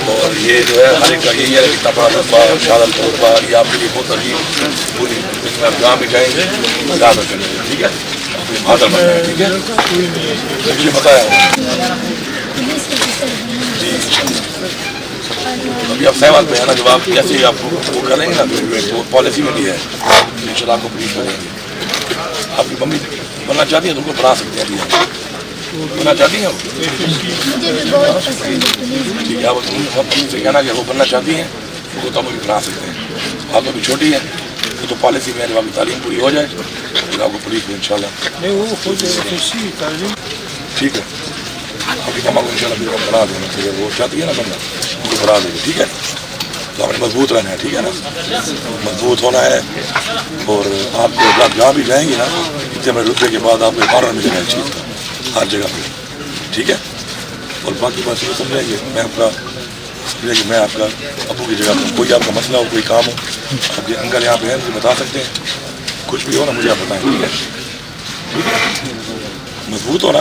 اور یہ جو ہے ہر ایک کا یہی ہے اتنا بڑا رقبہ شہادت کا رقبہ یہ آپ کے لیے بہت عظیم پوری اس میں آپ جہاں بھی جائیں گے یاد رکھیں گے ٹھیک ہے بہادر بن جائیں ٹھیک ہے مجھے بتایا جی ابھی آپ سہوال پہ ہے نا جب آپ جیسے آپ وہ کریں گے نا تو پالیسی میں بھی ہے ان شاء اللہ آپ کو پولیس کریں گے آپ کی ممی بننا چاہتی ہیں تو ان کو بنا سکتے ہیں بننا چاہتی ہیں ٹھیک ہے آپ اپنی سے کہنا کہ وہ بننا چاہتی ہیں وہ تو بھی بنا سکتے ہیں آپ ابھی چھوٹی ہیں وہ تو پالیسی میں جب آپ کی تعلیم پوری ہو جائے پھر آپ کو پولیس میں ان شاء اللہ ٹھیک ہے آپ کی ماما کو ان شاء اللہ پھر بنا دیں گے وہ چاہتی ہے نا بننا ان کو بنا دیں گے ٹھیک ہے تو آپ نے مضبوط رہنا ہے ٹھیک ہے نا مضبوط ہونا ہے اور آپ کو جہاں بھی جائیں گی نا اتنے بڑے رتبے کے بعد آپ کو آنر ملے گا اس چیز کا ہر جگہ پہ ٹھیک ہے اور باقی بات یہ سمجھیں کہ میں آپ کا ابو کی جگہ پہ کوئی آپ کا مسئلہ ہو کوئی کام ہو آپ کے انکل یہاں پہ ہیں مجھے بتا سکتے ہیں کچھ بھی ہو نا مجھے آپ بتائیں ٹھیک ہے ٹھیک ہے مضبوط ہو نا